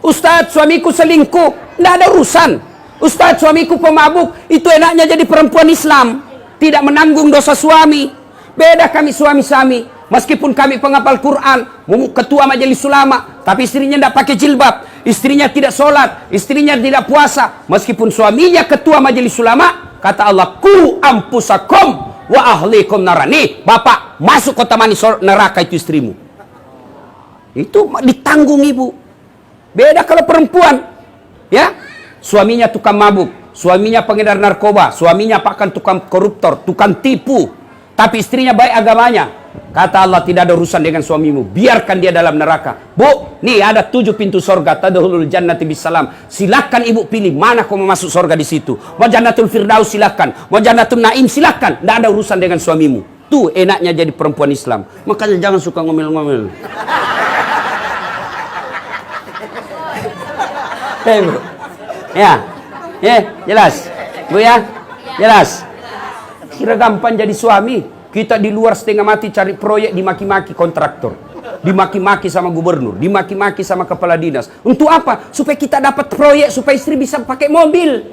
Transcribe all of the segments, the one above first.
Ustadz, suamiku selingkuh. Nggak ada urusan. Ustadz, suamiku pemabuk. Itu enaknya jadi perempuan Islam. Tidak menanggung dosa suami. Beda kami suami-suami. Meskipun kami penghafal Quran, ketua majelis ulama, tapi istrinya tidak pakai jilbab. Istrinya tidak sholat. Istrinya tidak puasa. Meskipun suaminya ketua majelis ulama, kata Allah, ku ampusakum wa ahlikum narani. Bapak, masuk kota mani neraka itu istrimu. Itu ditanggung ibu. Beda kalau perempuan, ya, suaminya tukang mabuk, suaminya pengedar narkoba, suaminya bahkan tukang koruptor, tukang tipu, tapi istrinya baik agamanya. Kata Allah, tidak ada urusan dengan suamimu, biarkan dia dalam neraka. Bu, nih ada 7 pintu sorga, tadkhulul jannati bisalam. Silakan ibu pilih mana kau mau masuk sorga di situ. Mau jannatul firdaus silakan, mau jannatul naim silakan. Tidak ada urusan dengan suamimu. Tuh enaknya jadi perempuan Islam. Makanya jangan suka ngomel-ngomel. Bu. Ya, jelas, Bu ya, jelas. Kira gampang jadi suami. Kita di luar setengah mati cari proyek, dimaki-maki kontraktor, dimaki-maki sama gubernur, dimaki-maki sama kepala dinas. Untuk apa? Supaya kita dapat proyek, supaya istri bisa pakai mobil,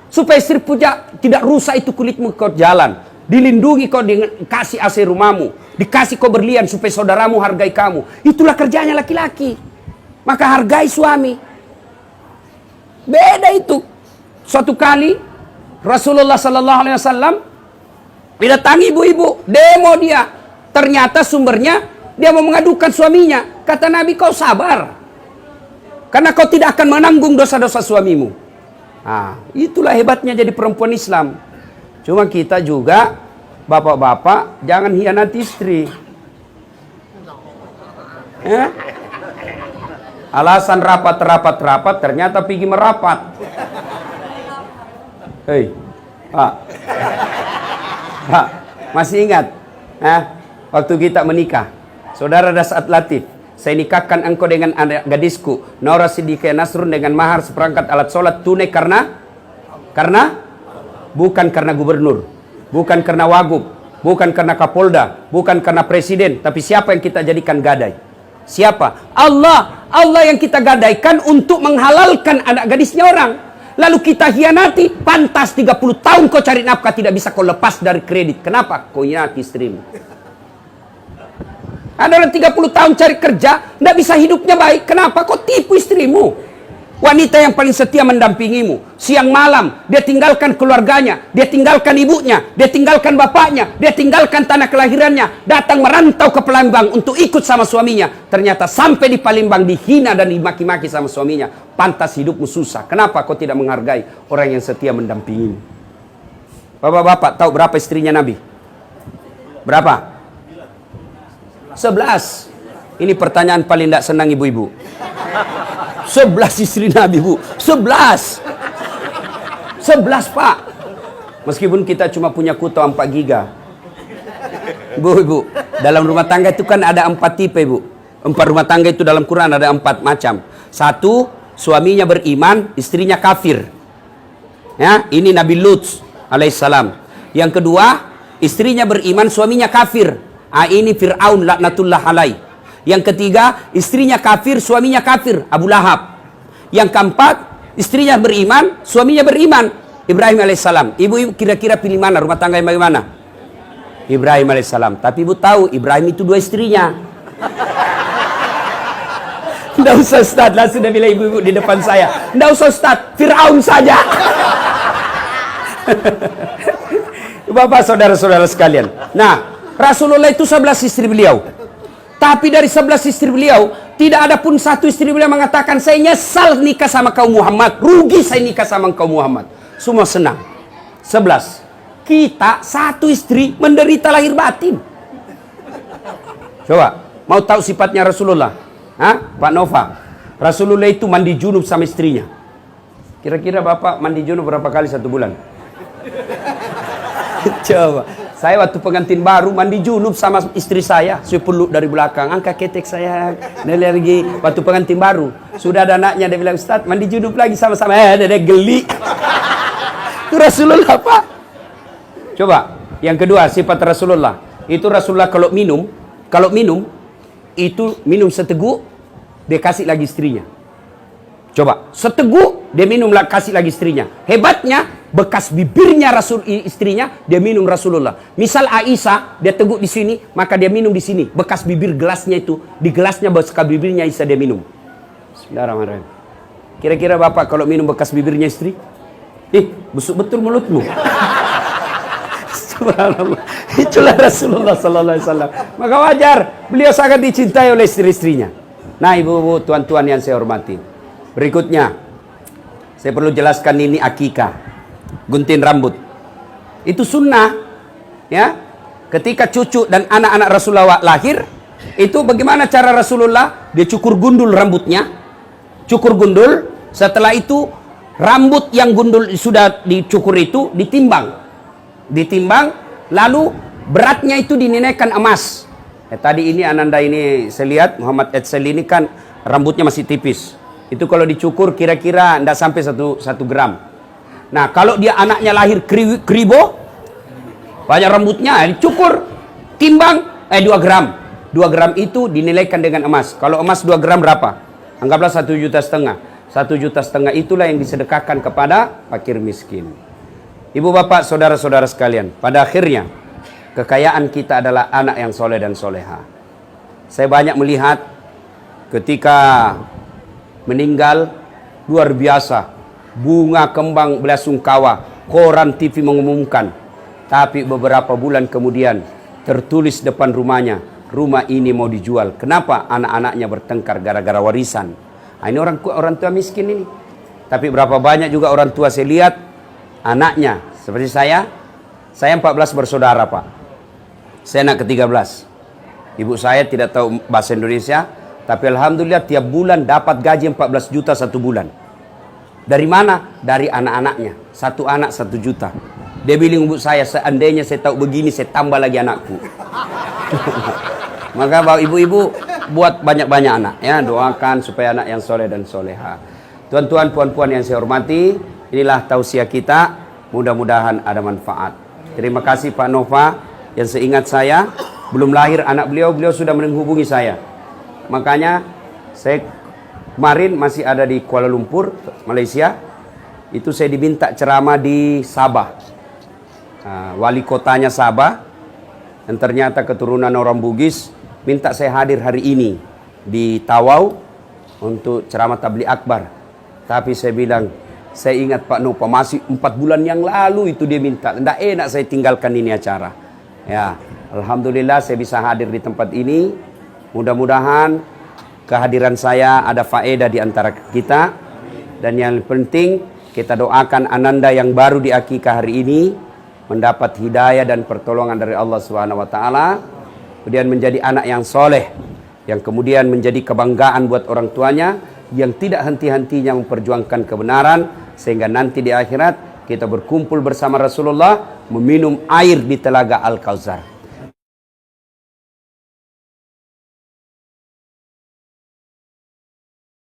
supaya istri punya tidak rusak itu kulitmu kau jalan, dilindungi kau dikasih AC rumahmu, dikasih kau berlian supaya saudaramu hargai kamu. Itulah kerjanya laki-laki. Maka hargai suami. Beda itu. Suatu kali Rasulullah sallallahu alaihi wasallam didatangi ibu-ibu, demo dia. Ternyata sumbernya dia mau mengadukan suaminya. Kata Nabi, kau sabar, karena kau tidak akan menanggung dosa-dosa suamimu. Nah, itulah hebatnya jadi perempuan Islam. Cuma kita juga, bapak-bapak, jangan hianati istri. Alasan rapat, ternyata pergi merapat. Hei, Pak, masih ingat? Waktu kita menikah, saudara Dasat Latif, saya nikahkan engkau dengan anak gadisku, Nora Siddiqah Nasrun, dengan mahar seperangkat alat sholat tunai karena bukan karena gubernur, bukan karena wagub, bukan karena kapolda, bukan karena presiden, tapi siapa yang kita jadikan gadai? Siapa? Allah. Allah yang kita gadaikan untuk menghalalkan anak gadisnya orang. Lalu kita hianati. Pantas 30 tahun kau cari nafkah, tidak bisa kau lepas dari kredit. Kenapa? Kau hianati istrimu. Ada orang 30 tahun cari kerja, tidak bisa hidupnya baik. Kenapa? Kau tipu istrimu. Wanita yang paling setia mendampingimu. Siang malam, dia tinggalkan keluarganya, dia tinggalkan ibunya, dia tinggalkan bapaknya, dia tinggalkan tanah kelahirannya, datang merantau ke Palembang untuk ikut sama suaminya. Ternyata sampai di Palembang dihina dan dimaki-maki sama suaminya. Pantas hidupmu susah. Kenapa kau tidak menghargai orang yang setia mendampingimu? Bapak-bapak tahu berapa istrinya Nabi? Berapa? 11. Ini pertanyaan paling tidak senang ibu-ibu. 11 istri Nabi, Bu. 11, Pak. Meskipun kita cuma punya kuota 4 giga. Bu, dalam rumah tangga itu kan ada 4 tipe, Bu. 4 rumah tangga itu dalam Quran ada 4 macam. 1, suaminya beriman, istrinya kafir. Ya, ini Nabi Lut alaihissalam. Yang kedua, istrinya beriman, suaminya kafir. Ini Fir'aun laknatullah alaih. Yang ketiga, istrinya kafir, suaminya kafir, Abu Lahab. Yang keempat, istrinya beriman, suaminya beriman, Ibrahim alaihissalam. Ibu kira-kira pilih mana? Rumah tangga yang bagaimana? Ibrahim alaihissalam. Tapi ibu tahu, Ibrahim itu 2 istrinya. Tidak usah Ustaz, lah sudah bilang ibu-ibu di depan saya. Tidak usah Ustaz, Fir'aun saja. Bapak, saudara-saudara sekalian. Nah, Rasulullah itu 11 istri beliau. Tapi dari 11 istri beliau, tidak ada pun satu istri beliau mengatakan, saya nyesal nikah sama kaum Muhammad, rugi saya nikah sama kaum Muhammad. Semua senang. 11. Kita 1 istri menderita lahir batin. Coba, mau tahu sifatnya Rasulullah? Pak Nova? Rasulullah itu mandi junub sama istrinya. Kira-kira Bapak mandi junub berapa kali 1 bulan? Coba. Saya waktu pengantin baru mandi junub sama istri saya. Saya peluk dari belakang. Angkat ketek saya. Lagi waktu pengantin baru. Sudah ada anaknya, dia bilang, Ustaz mandi junub lagi sama-sama. Dia geli. Itu Rasulullah, Pak. Coba. Yang kedua, sifat Rasulullah. Itu Rasulullah kalau minum, itu minum seteguk, dia kasih lagi istrinya. Coba, seteguk dia minum kasih lagi istrinya. Hebatnya, bekas bibirnya istrinya dia minum Rasulullah. Misal Aisyah dia teguk di sini, maka dia minum di sini. Bekas bibir gelasnya itu, di gelasnya bekas bibirnya Aisyah dia minum. Bismillahirrahmanirrahim. Kira-kira Bapak kalau minum bekas bibirnya istri? Busuk betul mulutmu. Subhanallah. Itulah Rasulullah sallallahu alaihi wasallam. Maka wajar beliau sangat dicintai oleh istri-istrinya. Nah, ibu-ibu, tuan-tuan yang saya hormati. Berikutnya, saya perlu jelaskan ini akikah. Gunting rambut. Itu sunnah. Ya. Ketika cucu dan anak-anak Rasulullah lahir, itu bagaimana cara Rasulullah? Dia cukur gundul rambutnya. Cukur gundul, setelah itu rambut yang gundul sudah dicukur itu ditimbang. Lalu beratnya itu dinilaikan emas. Tadi ini Ananda ini saya lihat Muhammad Edsel ini kan rambutnya masih tipis. Itu kalau dicukur kira-kira tidak sampai 1 gram. Nah, kalau dia anaknya lahir kribo, banyak rambutnya, dicukur, timbang 2 gram. 2 gram itu dinilaikan dengan emas. Kalau emas 2 gram berapa? Anggaplah 1,5 juta. 1,5 juta itulah yang disedekahkan kepada fakir miskin. Ibu bapak, saudara-saudara sekalian, pada akhirnya kekayaan kita adalah anak yang soleh dan soleha. Saya banyak melihat ketika meninggal, luar biasa, bunga kembang belasungkawa, koran TV mengumumkan. Tapi beberapa bulan kemudian tertulis depan rumahnya, rumah ini mau dijual. Kenapa? Anak-anaknya bertengkar gara-gara warisan. Nah, ini orang tua miskin ini. Tapi berapa banyak juga orang tua saya lihat anaknya, seperti saya 14 bersaudara Pak. Saya anak ke-13. Ibu saya tidak tahu bahasa Indonesia, tapi alhamdulillah tiap bulan dapat gaji 14 juta 1 bulan. Dari mana? Dari anak-anaknya. 1 anak 1 juta. Dia bilang ibu saya, seandainya saya tahu begini, saya tambah lagi anakku. Maka bapak ibu-ibu buat banyak-banyak anak ya, doakan supaya anak yang soleh dan soleha. Tuan-tuan, puan-puan yang saya hormati, inilah tausiah kita, mudah-mudahan ada manfaat. Terima kasih Pak Nova yang seingat saya belum lahir anak beliau sudah menghubungi saya. Makanya saya kemarin masih ada di Kuala Lumpur, Malaysia. Itu saya diminta ceramah di Sabah. Wali kotanya Sabah dan ternyata keturunan orang Bugis minta saya hadir hari ini di Tawau untuk ceramah tabligh akbar. Tapi saya bilang, saya ingat Pak Nova masih 4 bulan yang lalu itu dia minta. Tidak enak saya tinggalkan ini acara. Ya, alhamdulillah saya bisa hadir di tempat ini. Mudah-mudahan kehadiran saya ada faedah di antara kita. Dan yang penting kita doakan Ananda yang baru di akikah hari ini mendapat hidayah dan pertolongan dari Allah Subhanahu wa taala. Kemudian menjadi anak yang soleh, yang kemudian menjadi kebanggaan buat orang tuanya, yang tidak henti-hentinya memperjuangkan kebenaran, sehingga nanti di akhirat kita berkumpul bersama Rasulullah meminum air di telaga Al-Kautsar.